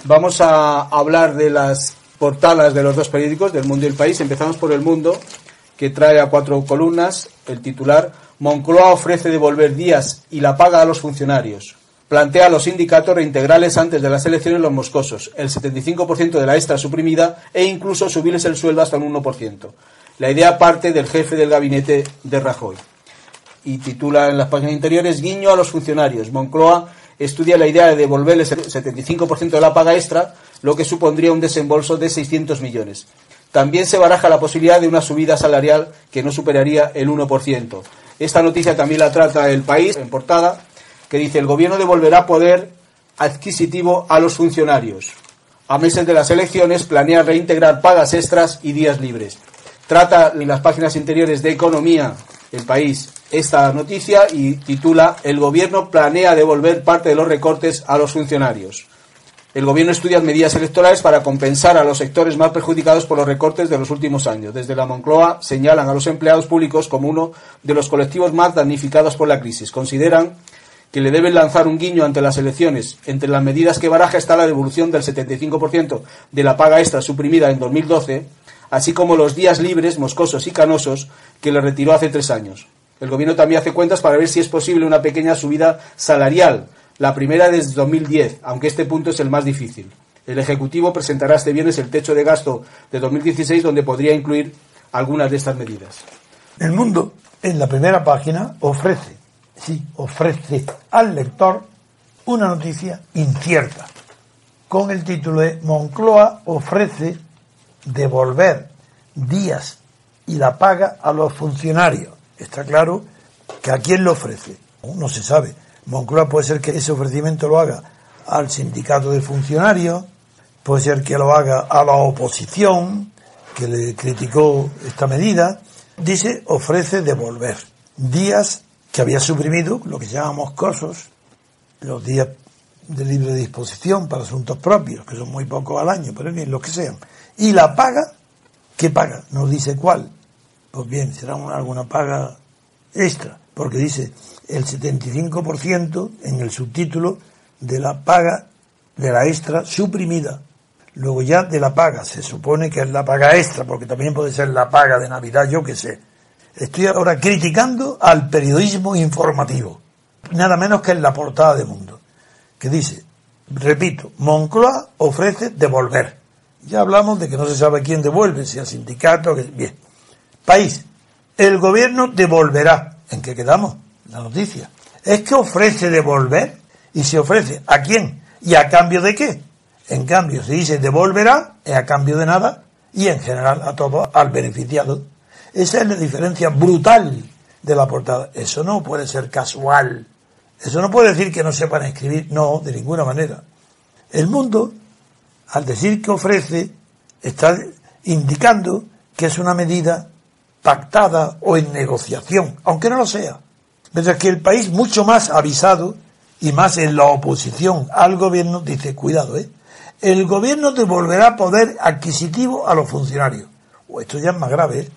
Vamos a hablar de las portadas de los dos periódicos, del Mundo y El País. Empezamos por El Mundo, que trae a 4 columnas el titular: Moncloa ofrece devolver días y la paga a los funcionarios. Plantea a los sindicatos reintegrales antes de las elecciones los moscosos, el 75% de la extra suprimida e incluso subirles el sueldo hasta un 1%. La idea parte del jefe del gabinete de Rajoy. Y titula en las páginas interiores: guiño a los funcionarios. Moncloa estudia la idea de devolverles el 75% de la paga extra, lo que supondría un desembolso de 600 millones. También se baraja la posibilidad de una subida salarial que no superaría el 1%. Esta noticia también la trata El País en portada, que dice: el gobierno devolverá poder adquisitivo a los funcionarios. A meses de las elecciones planea reintegrar pagas extras y días libres. Trata en las páginas interiores de Economía, El País, esta noticia y titula: el gobierno planea devolver parte de los recortes a los funcionarios. El gobierno estudia medidas electorales para compensar a los sectores más perjudicados por los recortes de los últimos años. Desde la Moncloa señalan a los empleados públicos como uno de los colectivos más damnificados por la crisis. Consideran que le deben lanzar un guiño ante las elecciones. Entre las medidas que baraja está la devolución del 75% de la paga extra suprimida en 2012, así como los días libres, moscosos y canosos, que le retiró hace 3 años. El gobierno también hace cuentas para ver si es posible una pequeña subida salarial, la primera desde 2010, aunque este punto es el más difícil. El Ejecutivo presentará este viernes el techo de gasto de 2016, donde podría incluir algunas de estas medidas. El Mundo, en la primera página, ofrece al lector una noticia incierta, con el título de: Moncloa ofrece devolver días y la paga a los funcionarios. Está claro que a quién lo ofrece, no se sabe. Moncloa puede ser que ese ofrecimiento lo haga al sindicato de funcionarios, puede ser que lo haga a la oposición, que le criticó esta medida. Dice: ofrece devolver días que había suprimido, lo que se llama moscosos, los días de libre disposición para asuntos propios, que son muy pocos al año, pero bien, los que sean. Y la paga, ¿qué paga? No dice cuál. Pues bien, será alguna paga extra, porque dice el 75% en el subtítulo de la paga de la extra suprimida. Luego ya de la paga, se supone que es la paga extra, porque también puede ser la paga de Navidad, yo qué sé. Estoy ahora criticando al periodismo informativo, nada menos que en la portada de Mundo, que dice, repito, Moncloa ofrece devolver. Ya hablamos de que no se sabe quién devuelve, si al sindicato, que bien. País, el gobierno devolverá. ¿En qué quedamos? La noticia. Es que ofrece devolver, y se ofrece ¿a quién? ¿Y a cambio de qué? En cambio, se dice devolverá, es a cambio de nada, y en general a todo, al beneficiado. Esa es la diferencia brutal de la portada. Eso no puede ser casual. Eso no puede decir que no sepan escribir. No, de ninguna manera. El Mundo, al decir que ofrece, está indicando que es una medida pactada o en negociación, aunque no lo sea. Mientras que El País, mucho más avisado y más en la oposición al gobierno, dice: cuidado, el gobierno devolverá poder adquisitivo a los funcionarios. Esto ya es más grave,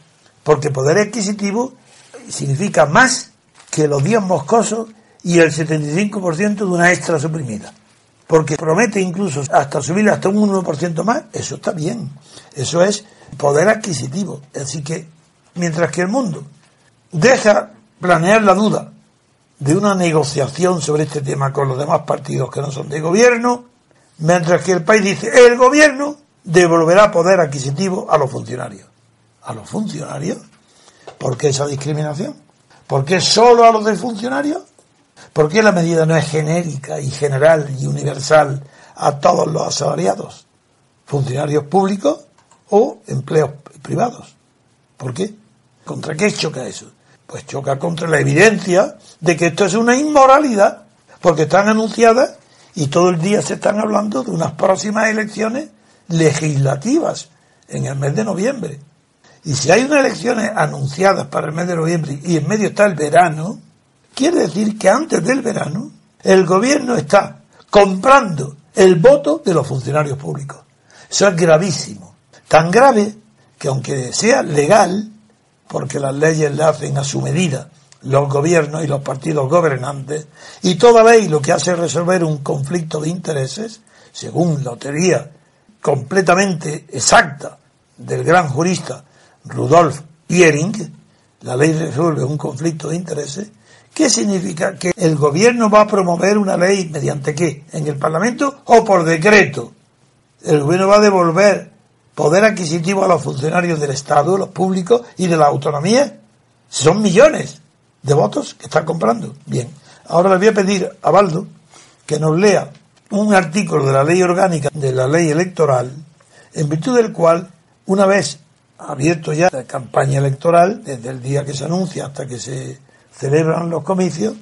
porque poder adquisitivo significa más que los días moscosos y el 75% de una extra suprimida. Porque promete incluso hasta subirle hasta un 1% más. Eso está bien. Eso es poder adquisitivo. Así que, mientras que El Mundo deja planear la duda de una negociación sobre este tema con los demás partidos que no son de gobierno, mientras que El País dice: el gobierno devolverá poder adquisitivo a los funcionarios. ¿A los funcionarios? ¿Por qué esa discriminación? ¿Por qué solo a los de funcionarios? ¿Por qué la medida no es genérica y general y universal a todos los asalariados, funcionarios públicos o empleos privados? ¿Por qué? ¿Contra qué choca eso? Pues choca contra la evidencia de que esto es una inmoralidad, porque están anunciadas y todo el día se están hablando de unas próximas elecciones legislativas en el mes de noviembre. Y si hay unas elecciones anunciadas para el mes de noviembre y en medio está el verano, quiere decir que antes del verano el gobierno está comprando el voto de los funcionarios públicos. Eso es gravísimo. Tan grave que, aunque sea legal, porque las leyes le hacen a su medida los gobiernos y los partidos gobernantes, y toda ley lo que hace es resolver un conflicto de intereses, según la teoría completamente exacta del gran jurista Rudolf Ihring, la ley resuelve un conflicto de intereses. ¿Qué significa? Que el gobierno va a promover una ley mediante qué, en el Parlamento o por decreto. El gobierno va a devolver poder adquisitivo a los funcionarios del Estado, los públicos y de la autonomía. Son millones de votos que están comprando. Bien, ahora le voy a pedir a Baldo que nos lea un artículo de la ley orgánica de la ley electoral, en virtud del cual, una vez abierto ya la campaña electoral, desde el día que se anuncia hasta que se celebran los comicios,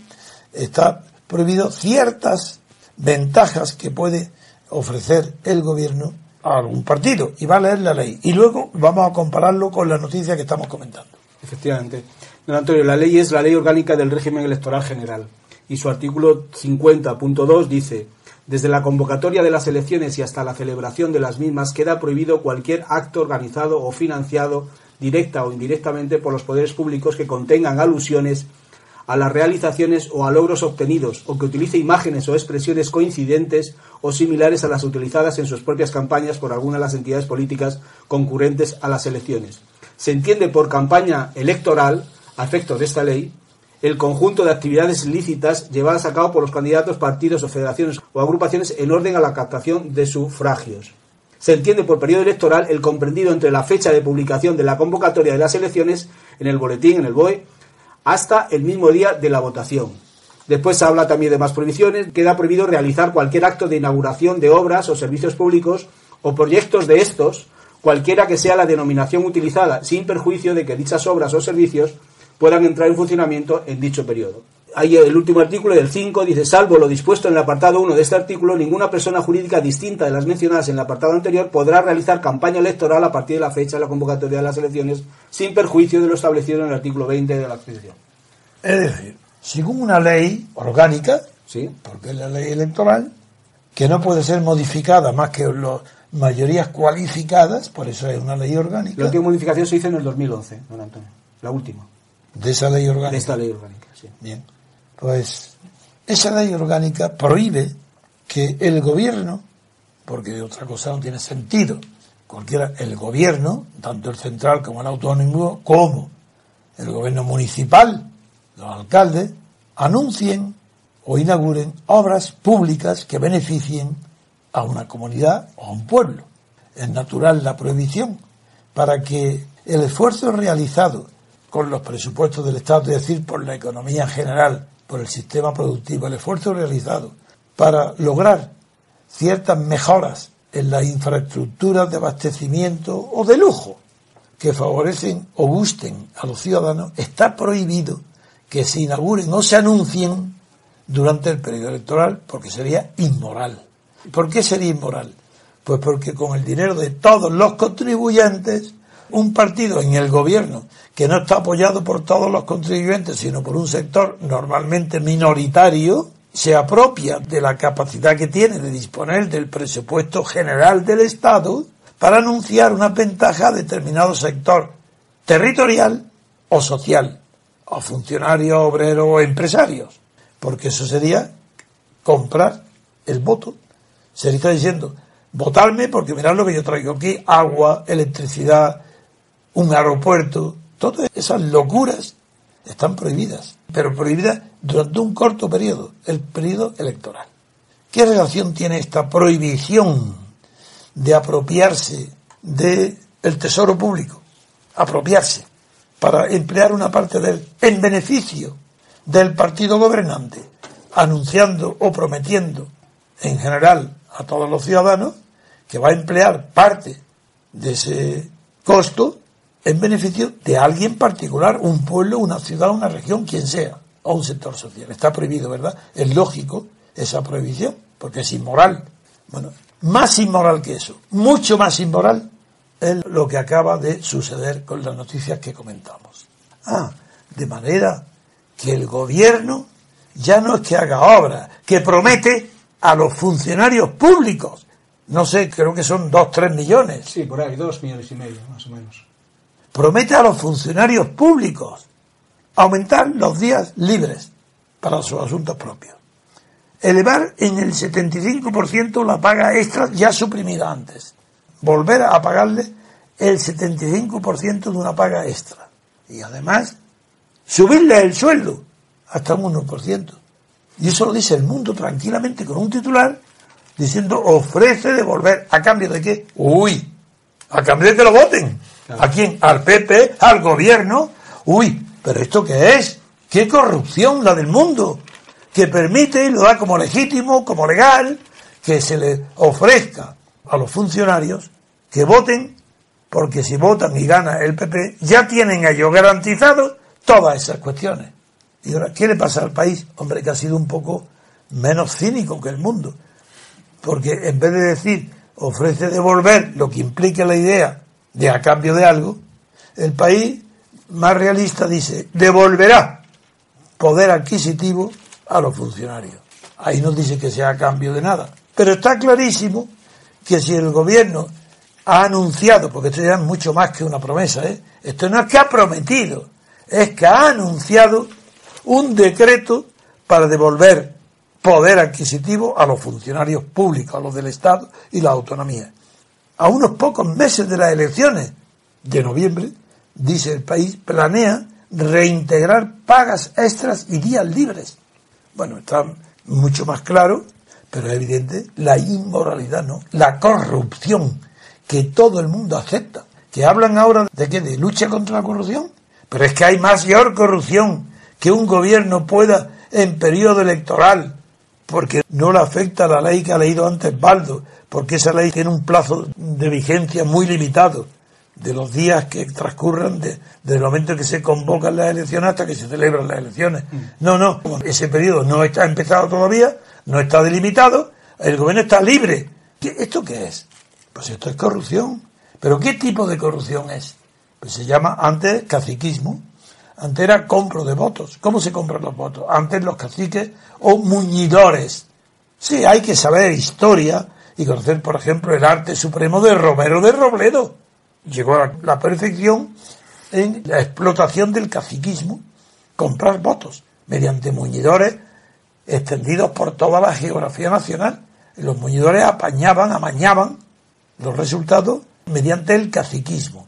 está prohibido ciertas ventajas que puede ofrecer el gobierno a algún partido, y va a leer la ley y luego vamos a compararlo con la noticia que estamos comentando. Efectivamente, don Antonio, la ley es la Ley Orgánica del Régimen Electoral General y su artículo 50.2 dice: desde la convocatoria de las elecciones y hasta la celebración de las mismas queda prohibido cualquier acto organizado o financiado directa o indirectamente por los poderes públicos que contengan alusiones a las realizaciones o a logros obtenidos, o que utilice imágenes o expresiones coincidentes o similares a las utilizadas en sus propias campañas por alguna de las entidades políticas concurrentes a las elecciones. Se entiende por campaña electoral, a efectos de esta ley, el conjunto de actividades lícitas llevadas a cabo por los candidatos, partidos o federaciones o agrupaciones en orden a la captación de sufragios. Se entiende por periodo electoral el comprendido entre la fecha de publicación de la convocatoria de las elecciones en el boletín, en el BOE, hasta el mismo día de la votación. Después se habla también de más prohibiciones. Queda prohibido realizar cualquier acto de inauguración de obras o servicios públicos o proyectos de estos, cualquiera que sea la denominación utilizada, sin perjuicio de que dichas obras o servicios puedan entrar en funcionamiento en dicho periodo. Ahí el último artículo, del 5, dice: salvo lo dispuesto en el apartado 1 de este artículo, ninguna persona jurídica distinta de las mencionadas en el apartado anterior podrá realizar campaña electoral a partir de la fecha de la convocatoria de las elecciones, sin perjuicio de lo establecido en el artículo 20 de la Constitución. Es decir, según una ley orgánica, ¿sí?, porque es la ley electoral, que no puede ser modificada más que las mayorías cualificadas, por eso es una ley orgánica. La última modificación se hizo en el 2011, don Antonio, la última. De esa ley orgánica. De esta ley orgánica, sí. Bien. Pues esa ley orgánica prohíbe que el gobierno, porque otra cosa no tiene sentido, el gobierno, tanto el central como el autonómico, como el gobierno municipal, los alcaldes, anuncien o inauguren obras públicas que beneficien a una comunidad o a un pueblo. Es natural la prohibición para que el esfuerzo realizado con los presupuestos del Estado, es decir, por la economía en general, por el sistema productivo, el esfuerzo realizado para lograr ciertas mejoras en las infraestructuras de abastecimiento o de lujo que favorecen o gusten a los ciudadanos, está prohibido que se inauguren o se anuncien durante el periodo electoral, porque sería inmoral. ¿Por qué sería inmoral? Pues porque con el dinero de todos los contribuyentes, un partido en el gobierno que no está apoyado por todos los contribuyentes, sino por un sector normalmente minoritario, se apropia de la capacidad que tiene de disponer del presupuesto general del Estado para anunciar una ventaja a determinado sector territorial o social, a funcionarios, obreros o empresarios, porque eso sería comprar el voto. Se le está diciendo: votadme porque mirad lo que yo traigo aquí: agua, electricidad, un aeropuerto. Todas esas locuras están prohibidas, pero prohibidas durante un corto periodo, el periodo electoral. ¿Qué relación tiene esta prohibición de apropiarse del tesoro público? Apropiarse para emplear una parte de él en beneficio del partido gobernante, anunciando o prometiendo en general a todos los ciudadanos que va a emplear parte de ese costo en beneficio de alguien particular, un pueblo, una ciudad, una región, quien sea, o un sector social. Está prohibido, ¿verdad? Es lógico esa prohibición, porque es inmoral. Bueno, más inmoral que eso, mucho más inmoral, es lo que acaba de suceder con las noticias que comentamos. De manera que el gobierno ya no es que haga obras, que promete a los funcionarios públicos, no sé, creo que son 2-3 millones. Sí, por ahí, 2,5 millones, más o menos. Promete a los funcionarios públicos aumentar los días libres para sus asuntos propios. elevar en el 75% la paga extra ya suprimida antes. Volver a pagarle el 75% de una paga extra. Y además, subirle el sueldo hasta un 1%. Y eso lo dice El Mundo tranquilamente con un titular diciendo ofrece devolver. ¿A cambio de qué? Uy, a cambio de que lo voten. Claro. ¿A quién? Al PP, al gobierno. Uy, pero ¿esto qué es? ¿Qué corrupción la del mundo? Que permite y lo da como legítimo, como legal, que se le ofrezca a los funcionarios que voten, porque si votan y gana el PP, ya tienen ellos garantizado todas esas cuestiones. Y ahora, ¿qué le pasa al país? Hombre, que ha sido un poco menos cínico que el mundo. Porque en vez de decir, ofrece devolver lo que implica la idea de a cambio de algo, el país más realista dice, devolverá poder adquisitivo a los funcionarios. Ahí no dice que sea a cambio de nada. Pero está clarísimo que si el gobierno ha anunciado, porque esto ya es mucho más que una promesa, esto no es que ha prometido, es que ha anunciado un decreto para devolver poder adquisitivo a los funcionarios públicos, a los del Estado y la autonomía. A unos pocos meses de las elecciones de noviembre, dice el país, planea reintegrar pagas extras y días libres. Bueno, está mucho más claro, pero es evidente la inmoralidad, ¿no? La corrupción que todo el mundo acepta. Que hablan ahora de ¿qué? De lucha contra la corrupción. Pero es que hay mayor corrupción que un gobierno pueda en periodo electoral, porque no le afecta la ley que ha leído antes Baldo, porque esa ley tiene un plazo de vigencia muy limitado, de los días que transcurran desde el momento que se convocan las elecciones hasta que se celebran las elecciones. No, ese periodo no está empezado todavía, no está delimitado, el gobierno está libre. ¿Esto qué es? Pues esto es corrupción. ¿Pero qué tipo de corrupción es? Pues se llama antes caciquismo. Antes era compro de votos. ¿Cómo se compran los votos? Antes los caciques o muñidores. Sí, hay que saber historia y conocer, por ejemplo, el arte supremo de Romero de Robledo. Llegó a la perfección en la explotación del caciquismo, comprar votos mediante muñidores extendidos por toda la geografía nacional. Y los muñidores amañaban los resultados mediante el caciquismo.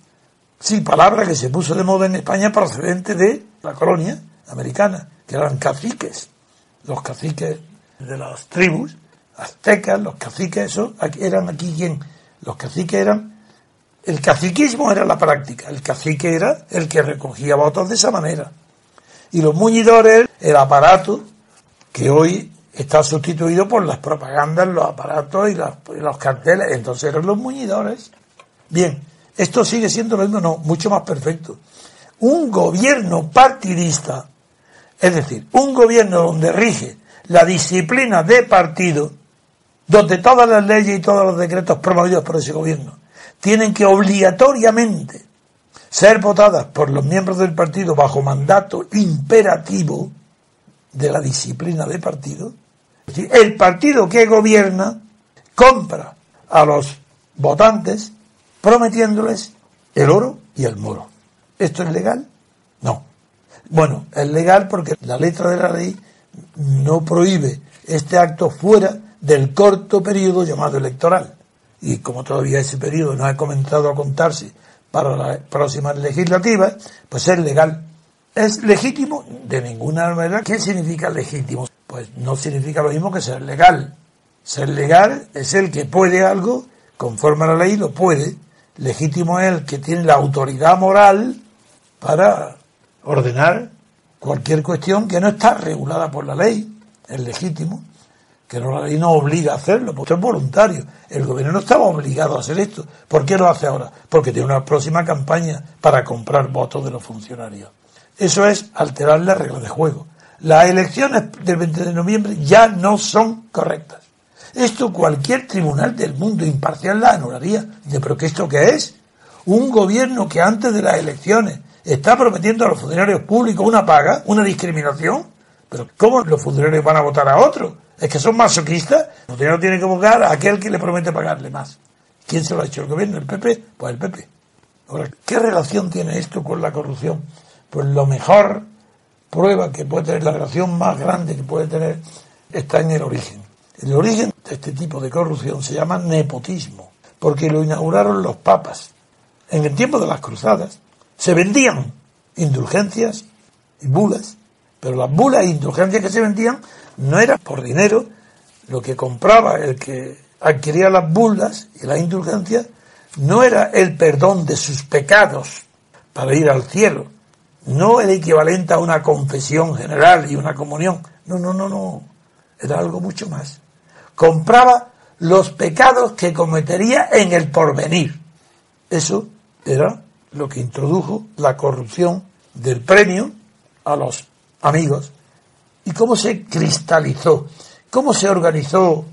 Sí, palabra que se puso de moda en España procedente de la colonia americana, que eran caciques. Los caciques de las tribus aztecas, los caciques, eso, eran aquí ¿quién? Los caciques eran... El caciquismo era la práctica, el cacique era el que recogía votos de esa manera. Y los muñidores, el aparato, que hoy está sustituido por las propagandas, los aparatos y los carteles, entonces eran los muñidores. Bien, esto sigue siendo lo mismo, no, mucho más perfecto. Un gobierno partidista, es decir, un gobierno donde rige la disciplina de partido, donde todas las leyes y todos los decretos promovidos por ese gobierno tienen que obligatoriamente ser votadas por los miembros del partido bajo mandato imperativo de la disciplina de partido. Es decir, el partido que gobierna compra a los votantes prometiéndoles el oro y el moro. ¿Esto es legal? No. Bueno, es legal porque la letra de la ley no prohíbe este acto fuera del corto periodo llamado electoral. Y como todavía ese periodo no ha comenzado a contarse para las próximas legislativas, pues es legal. ¿Es legítimo? De ninguna manera. ¿Qué significa legítimo? Pues no significa lo mismo que ser legal. Ser legal es el que puede algo, conforme a la ley lo puede. Legítimo es el que tiene la autoridad moral para ordenar cualquier cuestión que no está regulada por la ley. Es legítimo. Que la ley no obliga a hacerlo, porque es voluntario. El gobierno no estaba obligado a hacer esto. ¿Por qué lo hace ahora? Porque tiene una próxima campaña para comprar votos de los funcionarios. Eso es alterar las reglas de juego. Las elecciones del 20 de noviembre ya no son correctas. Esto cualquier tribunal del mundo imparcial la anularía. ¿Pero qué esto qué es? Un gobierno que antes de las elecciones está prometiendo a los funcionarios públicos una paga, una discriminación. ¿Pero cómo los funcionarios van a votar a otros? ¿Es que son masoquistas? El funcionario tiene que votar a aquel que le promete pagarle más. ¿Quién se lo ha hecho? ¿El gobierno? ¿El PP? Pues el PP. Ahora, ¿qué relación tiene esto con la corrupción? Pues la mejor prueba que puede tener, la relación más grande que puede tener está en el origen. El origen de este tipo de corrupción se llama nepotismo, porque lo inauguraron los papas. En el tiempo de las cruzadas se vendían indulgencias y bulas, pero las bulas e indulgencias que se vendían no eran por dinero. Lo que compraba el que adquiría las bulas y las indulgencias no era el perdón de sus pecados para ir al cielo, no el equivalente a una confesión general y una comunión, no, era algo mucho más. Compraba los pecados que cometería en el porvenir. Eso era lo que introdujo la corrupción del premio a los amigos. ¿Y cómo se cristalizó? ¿Cómo se organizó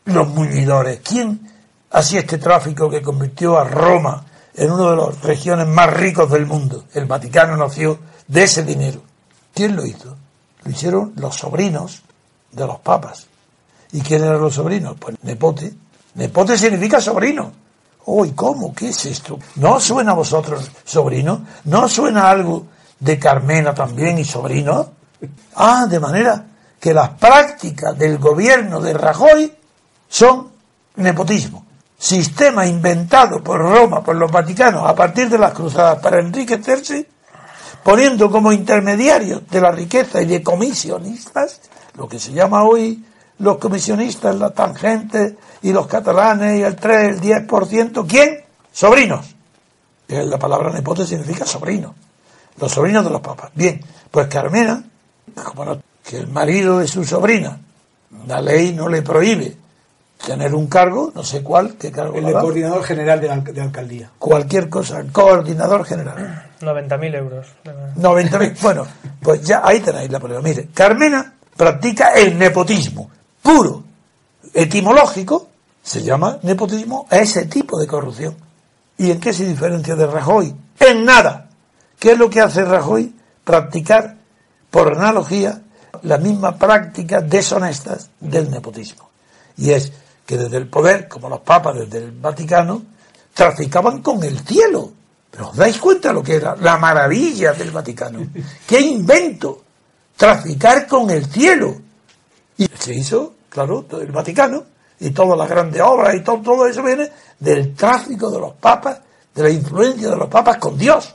los muñidores? ¿Quién hacía este tráfico que convirtió a Roma en una de las regiones más ricos del mundo? El Vaticano nació de ese dinero. ¿Quién lo hizo? Lo hicieron los sobrinos de los papas. ¿Y quién eran los sobrinos? Pues nepote. Nepote significa sobrino. ¡Uy! ¿Cómo? ¿Qué es esto? ¿No suena a vosotros sobrino? ¿No suena algo de Carmena también y sobrino? De manera que las prácticas del gobierno de Rajoy son nepotismo. Sistema inventado por Roma, por los vaticanos, a partir de las cruzadas para enriquecerse, poniendo como intermediarios de la riqueza y de comisionistas, lo que se llama hoy los comisionistas, la tangente y los catalanes y el 3, el 10%. ¿Quién? Sobrinos. La palabra nepote significa sobrino. Los sobrinos de los papas. Bien, pues Carmena, como no, que el marido de su sobrina, la ley no le prohíbe tener un cargo, no sé cuál, qué cargo. El de coordinador general de alcaldía. Cualquier cosa, coordinador general. 90.000 euros. 90.000, bueno, pues ya ahí tenéis la prueba. Mire, Carmena practica el nepotismo puro, etimológico, se llama nepotismo a ese tipo de corrupción. ¿Y en qué se diferencia de Rajoy? En nada. ¿Qué es lo que hace Rajoy? Practicar, por analogía, las mismas prácticas deshonestas del nepotismo. Y es que desde el poder, como los papas desde el Vaticano, traficaban con el cielo. Pero os dais cuenta lo que era la maravilla del Vaticano. ¡Qué invento! Traficar con el cielo. Y se hizo, claro, el Vaticano y todas las grandes obras y todo eso viene del tráfico de los papas, de la influencia de los papas con Dios.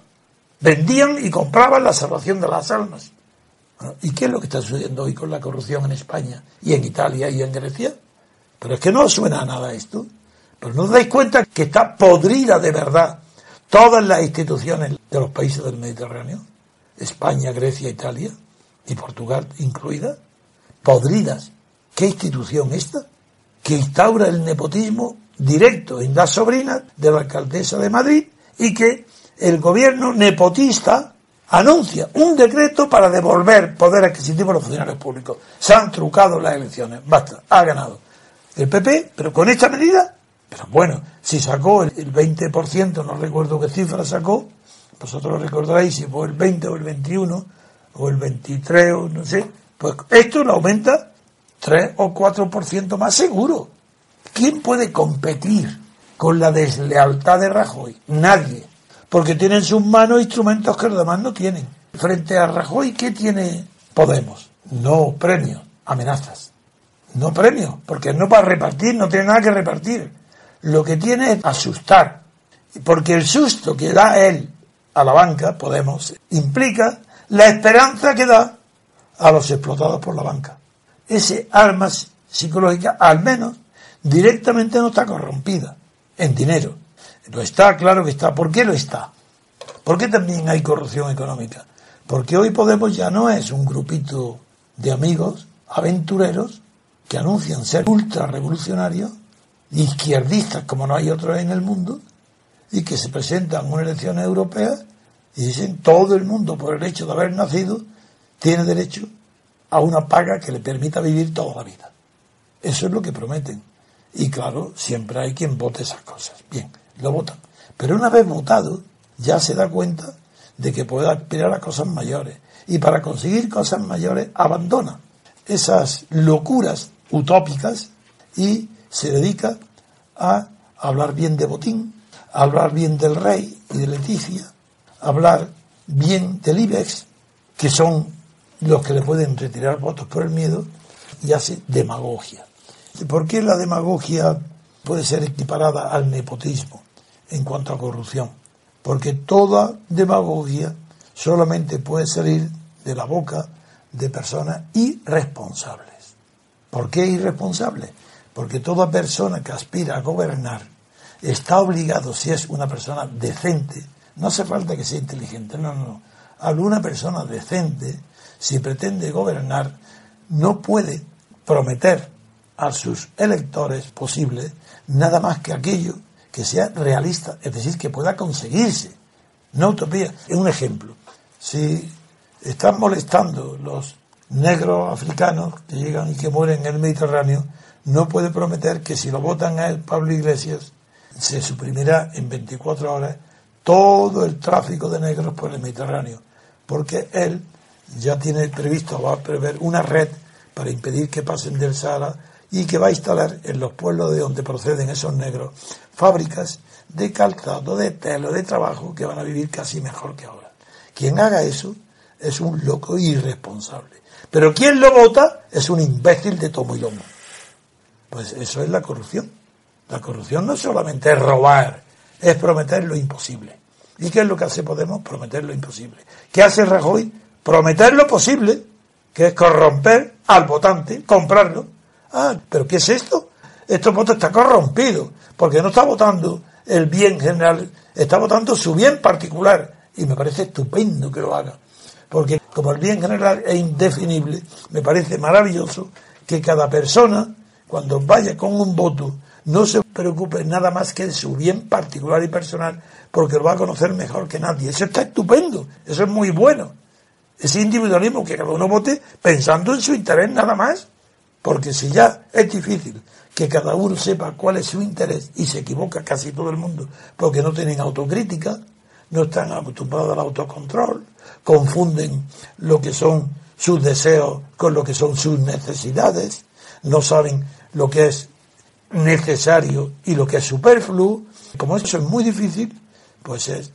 Vendían y compraban la salvación de las almas. ¿Y qué es lo que está sucediendo hoy con la corrupción en España y en Italia y en Grecia? Pero es que no suena a nada esto. Pero no os dais cuenta que está podrida de verdad todas las instituciones de los países del Mediterráneo, España, Grecia, Italia y Portugal incluida, podridas. ¿Qué institución esta? Que instaura el nepotismo directo en las sobrinas de la alcaldesa de Madrid y que el gobierno nepotista anuncia un decreto para devolver poder adquisitivo a los funcionarios públicos. Se han trucado las elecciones. Basta, ha ganado el PP, pero con esta medida. Pero bueno, si sacó el 20%, no recuerdo qué cifra sacó, vosotros lo recordaréis si fue el 20 o el 21 o el 23 o no sé, pues esto lo aumenta 3 o 4% más seguro. ¿Quién puede competir con la deslealtad de Rajoy? Nadie, porque tiene en sus manos instrumentos que los demás no tienen. Frente a Rajoy, ¿qué tiene Podemos? No premios, amenazas. No premios, porque no para repartir, no tiene nada que repartir. Lo que tiene es asustar, porque el susto que da él a la banca, Podemos, implica la esperanza que da a los explotados por la banca. Ese arma psicológica, al menos, directamente no está corrompida en dinero. Lo está, claro que está. ¿Por qué lo está? ¿Por qué también hay corrupción económica? Porque hoy Podemos ya no es un grupito de amigos aventureros que anuncian ser ultra revolucionarios, izquierdistas como no hay otros en el mundo, y que se presentan en unas elecciones europeas y dicen todo el mundo por el hecho de haber nacido tiene derecho a una paga que le permita vivir toda la vida. Eso es lo que prometen. Y claro, siempre hay quien vote esas cosas. Bien, lo votan. Pero una vez votado, ya se da cuenta de que puede aspirar a cosas mayores. Y para conseguir cosas mayores, abandona esas locuras utópicas y se dedica a hablar bien de Botín, a hablar bien del rey y de Leticia, a hablar bien del IBEX, que son los que le pueden retirar votos por el miedo, y hace demagogia. ¿Por qué la demagogia puede ser equiparada al nepotismo en cuanto a corrupción? Porque toda demagogia solamente puede salir de la boca de personas irresponsables. ¿Por qué irresponsables? Porque toda persona que aspira a gobernar está obligado, si es una persona decente, no hace falta que sea inteligente, no. Alguna persona decente, si pretende gobernar, no puede prometer a sus electores posibles nada más que aquello que sea realista, es decir, que pueda conseguirse, no utopía. Un ejemplo, si están molestando los negros africanos que llegan y que mueren en el Mediterráneo, no puede prometer que si lo votan a él, Pablo Iglesias, se suprimirá en 24 horas todo el tráfico de negros por el Mediterráneo, porque él ya tiene previsto, va a prever una red para impedir que pasen del Sahara y que va a instalar en los pueblos de donde proceden esos negros fábricas de calzado, de tela, de trabajo, que van a vivir casi mejor que ahora. Quien haga eso es un loco irresponsable. Pero quien lo vota es un imbécil de tomo y lomo. Pues eso es la corrupción. La corrupción no solamente es robar, es prometer lo imposible. ¿Y qué es lo que hace Podemos? Prometer lo imposible. ¿Qué hace Rajoy? Prometer lo posible, que es corromper al votante, comprarlo. Ah, ¿pero qué es esto? Este voto está corrompido, porque no está votando el bien general, está votando su bien particular. Y me parece estupendo que lo haga. Porque como el bien general es indefinible, me parece maravilloso que cada persona, cuando vaya con un voto, no se preocupe nada más que de su bien particular y personal, porque lo va a conocer mejor que nadie. Eso está estupendo, eso es muy bueno. Ese individualismo, que cada uno vote pensando en su interés nada más, porque si ya es difícil que cada uno sepa cuál es su interés, y se equivoca casi todo el mundo, porque no tienen autocrítica, no están acostumbrados al autocontrol, confunden lo que son sus deseos con lo que son sus necesidades, no saben lo que es necesario y lo que es superfluo. Como eso es muy difícil, pues es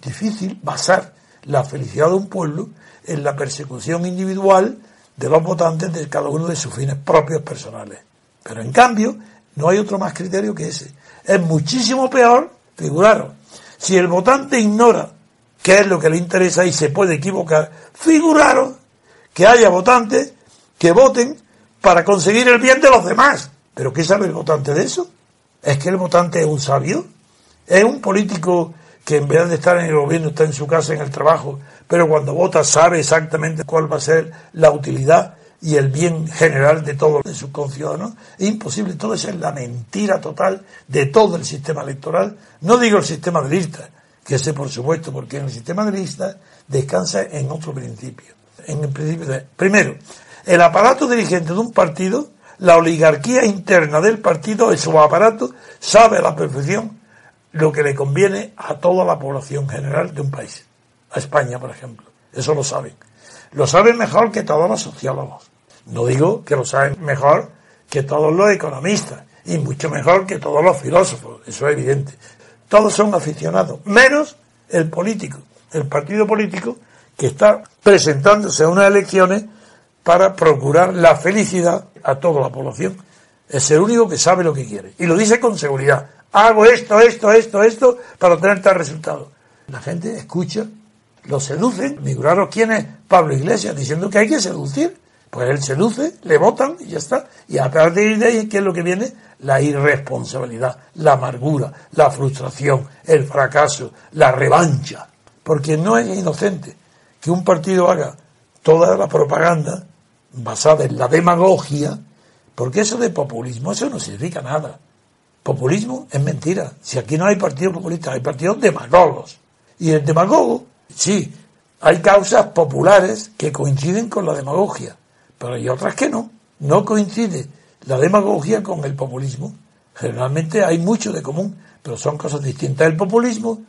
difícil basar la felicidad de un pueblo en la persecución individual de los votantes de cada uno de sus fines propios personales. Pero en cambio, no hay otro más criterio que ese. Es muchísimo peor, figuraros, si el votante ignora qué es lo que le interesa y se puede equivocar, figuraros que haya votantes que voten para conseguir el bien de los demás. ¿Pero qué sabe el votante de eso? ¿Es que el votante es un sabio? ¿Es un político que en vez de estar en el gobierno está en su casa, en el trabajo, pero cuando vota sabe exactamente cuál va a ser la utilidad y el bien general de todos sus conciudadanos? Es imposible. Todo eso es la mentira total de todo el sistema electoral. No digo el sistema de listas, que ese por supuesto, porque en el sistema de listas descansa en otro principio. En el principio primero, el aparato dirigente de un partido, la oligarquía interna del partido, su aparato, sabe a la perfección lo que le conviene a toda la población general de un país. A España, por ejemplo. Eso lo saben. Lo saben mejor que todos los sociólogos. No digo que lo saben mejor que todos los economistas, y mucho mejor que todos los filósofos, eso es evidente. Todos son aficionados, menos el político, el partido político que está presentándose a unas elecciones para procurar la felicidad a toda la población. Es el único que sabe lo que quiere, y lo dice con seguridad. Hago esto para obtener tal resultado. La gente escucha, lo seducen. Figuraros quién es Pablo Iglesias diciendo que hay que seducir. Pues él seduce, le votan y ya está. Y a partir de ahí, ¿qué es lo que viene? La irresponsabilidad, la amargura, la frustración, el fracaso, la revancha. Porque no es inocente que un partido haga toda la propaganda basada en la demagogia, porque eso de populismo, eso no significa nada. Populismo es mentira. Si aquí no hay partidos populistas, hay partidos demagogos. Y el demagogo, sí, hay causas populares que coinciden con la demagogia, pero hay otras que no. No coincide la demagogia con el populismo. Generalmente hay mucho de común, pero son cosas distintas. El populismo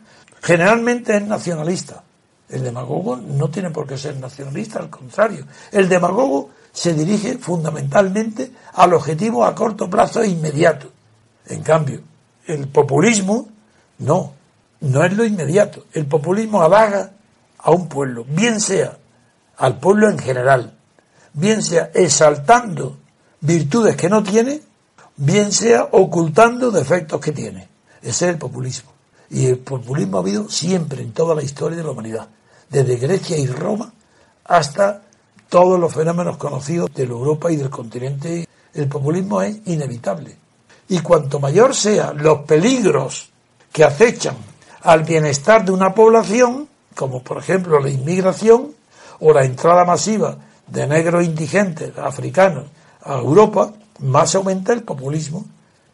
generalmente es nacionalista. El demagogo no tiene por qué ser nacionalista, al contrario. El demagogo se dirige fundamentalmente al objetivo a corto plazo e inmediato. En cambio, el populismo no es lo inmediato. El populismo halaga a un pueblo, bien sea al pueblo en general, bien sea exaltando virtudes que no tiene, bien sea ocultando defectos que tiene. Ese es el populismo. Y el populismo ha habido siempre en toda la historia de la humanidad, desde Grecia y Roma hasta todos los fenómenos conocidos de la Europa y del continente. El populismo es inevitable. Y cuanto mayor sean los peligros que acechan al bienestar de una población, como por ejemplo la inmigración o la entrada masiva de negros indigentes africanos a Europa, más aumenta el populismo,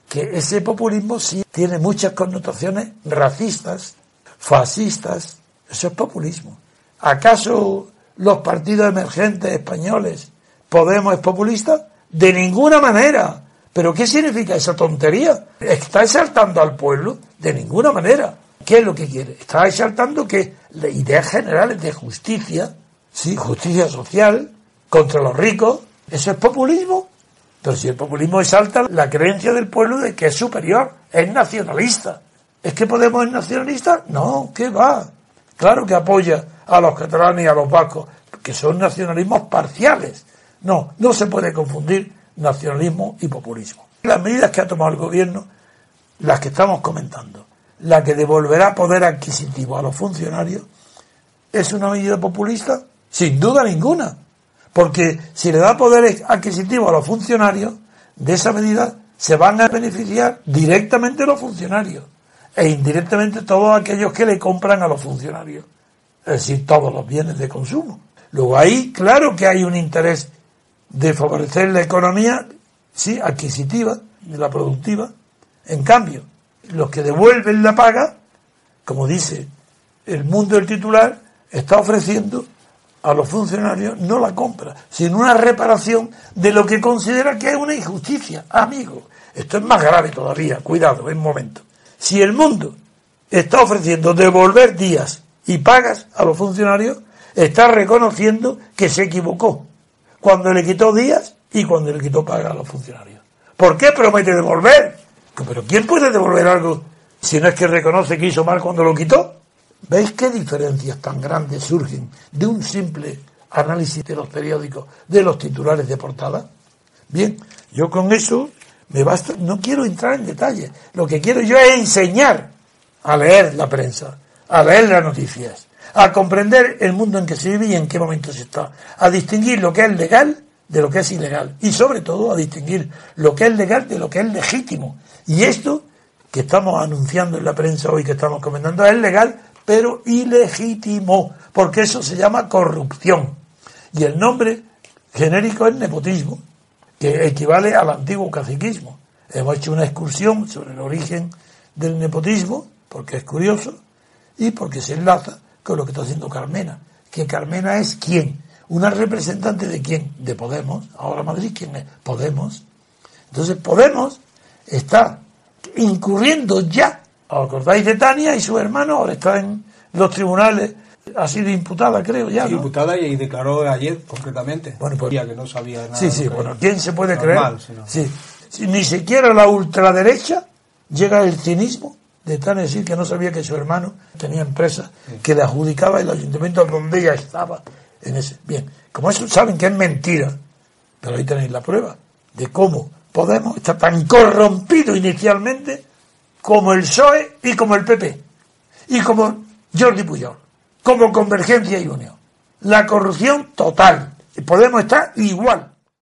que ese populismo sí tiene muchas connotaciones racistas, fascistas. Eso es populismo. ¿Acaso los partidos emergentes españoles, Podemos es populista? De ninguna manera. ¿Pero qué significa esa tontería? ¿Está exaltando al pueblo? De ninguna manera. ¿Qué es lo que quiere? Está exaltando que las ideas generales de justicia, sí, justicia social, contra los ricos, eso es populismo. Pero si el populismo exalta la creencia del pueblo de que es superior, es nacionalista. ¿Es que Podemos es nacionalista? No, ¿qué va? Claro que apoya a los catalanes y a los vascos, que son nacionalismos parciales. No, no se puede confundir nacionalismo y populismo. Las medidas que ha tomado el gobierno, las que estamos comentando, la que devolverá poder adquisitivo a los funcionarios, ¿es una medida populista? Sin duda ninguna. Porque si le da poder adquisitivo a los funcionarios, de esa medida se van a beneficiar directamente los funcionarios e indirectamente todos aquellos que le compran a los funcionarios. Es decir, todos los bienes de consumo. Luego ahí, claro que hay un interés de favorecer la economía, sí, adquisitiva, de la productiva. En cambio, los que devuelven la paga, como dice El Mundo del titular, está ofreciendo a los funcionarios no la compra, sino una reparación de lo que considera que es una injusticia. Amigo, esto es más grave todavía, cuidado, en un momento. Si el mundo está ofreciendo devolver días y pagas a los funcionarios, está reconociendo que se equivocó cuando le quitó días y cuando le quitó pagas a los funcionarios. ¿Por qué promete devolver? ¿Pero quién puede devolver algo si no es que reconoce que hizo mal cuando lo quitó? ¿Veis qué diferencias tan grandes surgen de un simple análisis de los periódicos, de los titulares de portada? Bien, yo con eso me basta, no quiero entrar en detalles. Lo que quiero yo es enseñar a leer la prensa, a leer las noticias, a comprender el mundo en que se vive y en qué momento se está, a distinguir lo que es legal de lo que es ilegal y sobre todo a distinguir lo que es legal de lo que es legítimo. Y esto que estamos anunciando en la prensa hoy, que estamos comentando, es legal pero ilegítimo, porque eso se llama corrupción. Y el nombre genérico es nepotismo, que equivale al antiguo caciquismo. Hemos hecho una excursión sobre el origen del nepotismo, porque es curioso, y porque se enlaza con lo que está haciendo Carmena. Que Carmena es ¿quién? Una representante de ¿quién? De Podemos. Ahora Madrid, ¿quién es? Podemos. Entonces Podemos está incurriendo ya. ¿Os acordáis de Tania y su hermano? Ahora está en los tribunales, ha sido imputada, creo, ya, sí, ¿no? imputada y declaró ayer, concretamente. Bueno, pues, que no sabía nada. Sí, bueno, ¿quién se puede normal, creer? Sino... Sí. Si ni siquiera la ultraderecha llega el cinismo de Tania decir que no sabía que su hermano tenía empresa, sí, que le adjudicaba el ayuntamiento donde ella estaba. En ese. Bien, como eso saben que es mentira, pero ahí tenéis la prueba de cómo Podemos está tan corrompido inicialmente como el PSOE y como el PP, y como Jordi Pujol, como Convergencia y Unión. La corrupción total. Podemos estar igual.